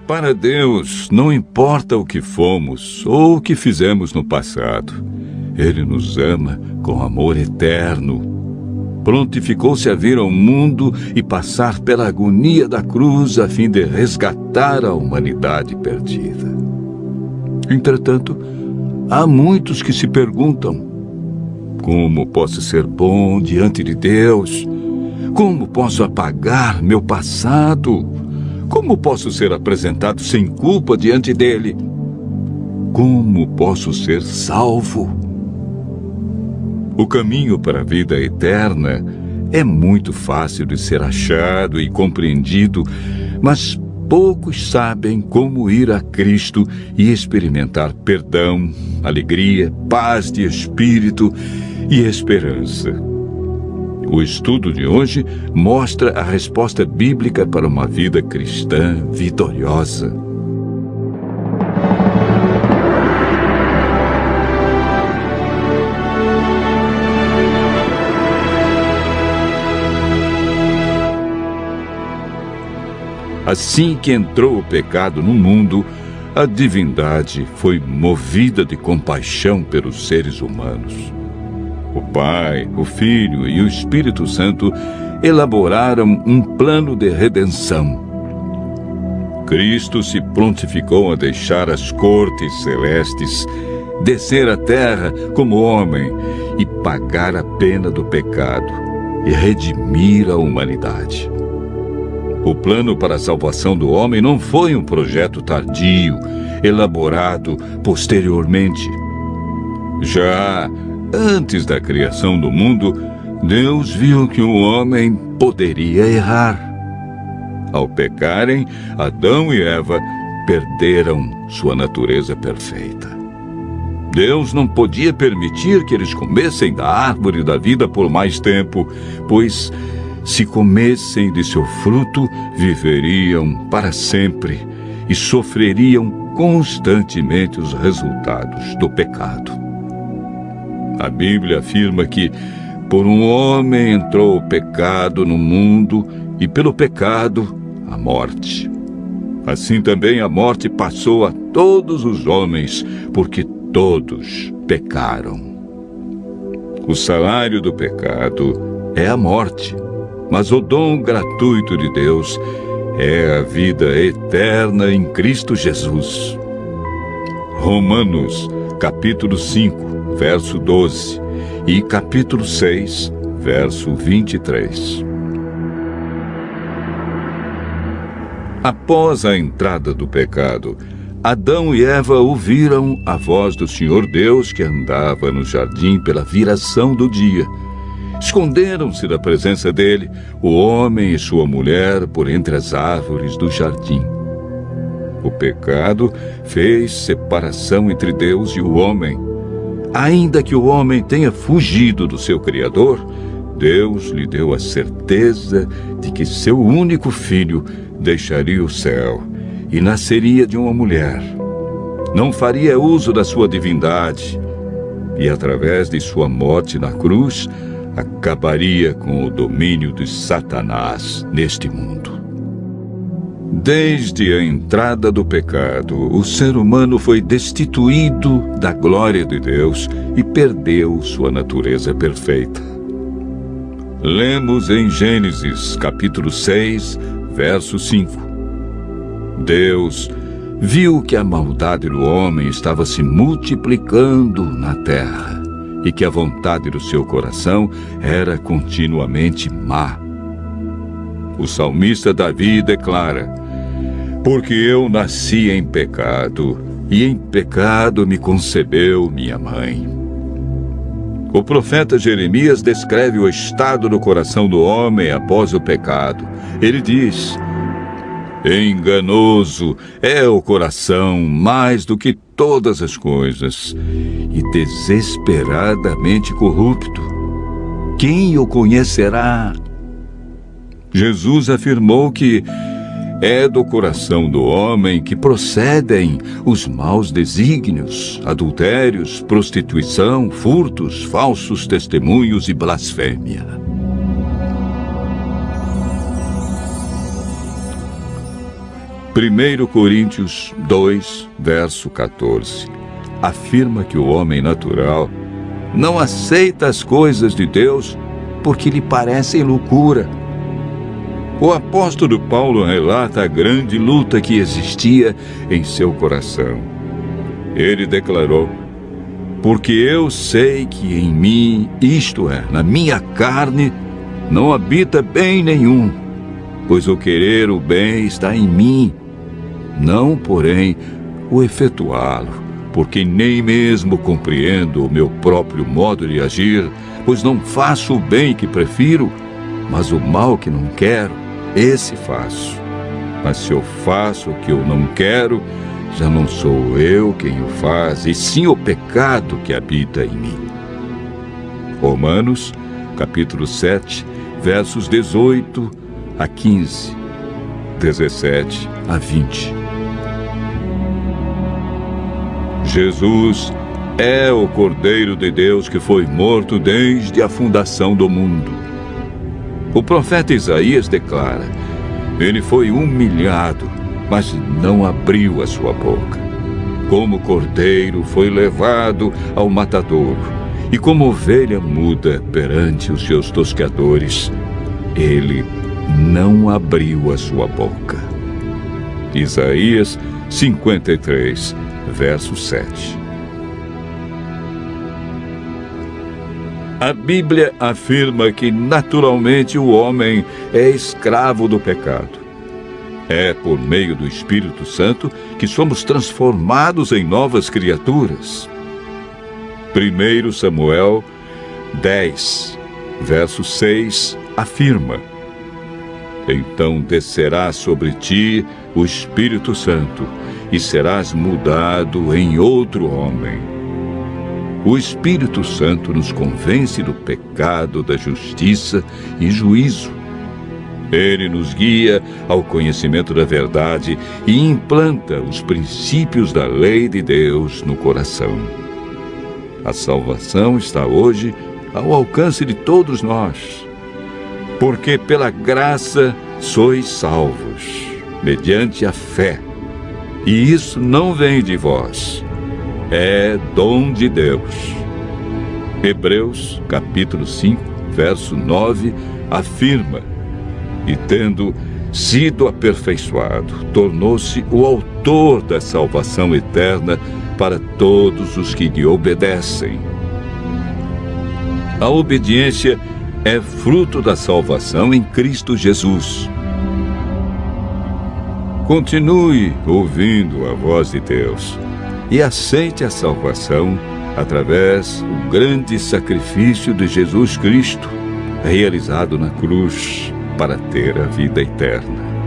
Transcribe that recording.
Para Deus, não importa o que fomos ou o que fizemos no passado. Ele nos ama com amor eterno. Prontificou-se a vir ao mundo e passar pela agonia da cruz a fim de resgatar a humanidade perdida. Entretanto, há muitos que se perguntam: como posso ser bom diante de Deus? Como posso apagar meu passado? Como posso ser apresentado sem culpa diante dele? Como posso ser salvo? O caminho para a vida eterna é muito fácil de ser achado e compreendido, mas poucos sabem como ir a Cristo e experimentar perdão, alegria, paz de espírito e esperança. O estudo de hoje mostra a resposta bíblica para uma vida cristã vitoriosa. Assim que entrou o pecado no mundo, a divindade foi movida de compaixão pelos seres humanos. O Pai, o Filho e o Espírito Santo elaboraram um plano de redenção. Cristo se prontificou a deixar as cortes celestes, descer à terra como homem e pagar a pena do pecado e redimir a humanidade. O plano para a salvação do homem não foi um projeto tardio, elaborado posteriormente. Já antes da criação do mundo, Deus viu que o homem poderia errar. Ao pecarem, Adão e Eva perderam sua natureza perfeita. Deus não podia permitir que eles comessem da árvore da vida por mais tempo, pois se comessem de seu fruto, viveriam para sempre e sofreriam constantemente os resultados do pecado. A Bíblia afirma que por um homem entrou o pecado no mundo e pelo pecado a morte. Assim também a morte passou a todos os homens, porque todos pecaram. O salário do pecado é a morte, mas o dom gratuito de Deus é a vida eterna em Cristo Jesus. Romanos, capítulo 5, verso 12 e capítulo 6, verso 23. Após a entrada do pecado, Adão e Eva ouviram a voz do Senhor Deus que andava no jardim pela viração do dia. Esconderam-se da presença dele, o homem e sua mulher, por entre as árvores do jardim. O pecado fez separação entre Deus e o homem. Ainda que o homem tenha fugido do seu Criador, Deus lhe deu a certeza de que seu único filho deixaria o céu e nasceria de uma mulher. Não faria uso da sua divindade e, através de sua morte na cruz, acabaria com o domínio de Satanás neste mundo. Desde a entrada do pecado, o ser humano foi destituído da glória de Deus e perdeu sua natureza perfeita. Lemos em Gênesis, capítulo 6, verso 5. Deus viu que a maldade do homem estava se multiplicando na terra e que a vontade do seu coração era continuamente má. O salmista Davi declara: porque eu nasci em pecado, e em pecado me concebeu minha mãe. O profeta Jeremias descreve o estado do coração do homem após o pecado. Ele diz: enganoso é o coração mais do que todas as coisas, e desesperadamente corrupto. Quem o conhecerá? Jesus afirmou que é do coração do homem que procedem os maus desígnios, adultérios, prostituição, furtos, falsos testemunhos e blasfêmia. 1 Coríntios 2, verso 14, afirma que o homem natural não aceita as coisas de Deus porque lhe parecem loucura. O apóstolo Paulo relata a grande luta que existia em seu coração. Ele declarou: porque eu sei que em mim, isto é, na minha carne, não habita bem nenhum, pois o querer o bem está em mim, não, porém, o efetuá-lo, porque nem mesmo compreendo o meu próprio modo de agir, pois não faço o bem que prefiro, mas o mal que não quero, esse faço. Mas se eu faço o que eu não quero, já não sou eu quem o faz, e sim o pecado que habita em mim. Romanos, capítulo 7, versos 18 a 15, 17 a 20. Jesus é o Cordeiro de Deus que foi morto desde a fundação do mundo. O profeta Isaías declara: ele foi humilhado, mas não abriu a sua boca. Como cordeiro foi levado ao matadouro, e como ovelha muda perante os seus tosqueadores, ele não abriu a sua boca. Isaías 53, verso 7. A Bíblia afirma que naturalmente o homem é escravo do pecado. É por meio do Espírito Santo que somos transformados em novas criaturas. 1 Samuel 10, verso 6, afirma: então descerá sobre ti o Espírito Santo, e serás mudado em outro homem. O Espírito Santo nos convence do pecado, da justiça e juízo. Ele nos guia ao conhecimento da verdade e implanta os princípios da lei de Deus no coração. A salvação está hoje ao alcance de todos nós, porque pela graça sois salvos, mediante a fé. E isso não vem de vós, é dom de Deus. Hebreus, capítulo 5, verso 9, afirma: e tendo sido aperfeiçoado, tornou-se o autor da salvação eterna para todos os que lhe obedecem. A obediência é fruto da salvação em Cristo Jesus. Continue ouvindo a voz de Deus e aceite a salvação através do grande sacrifício de Jesus Cristo, realizado na cruz para ter a vida eterna.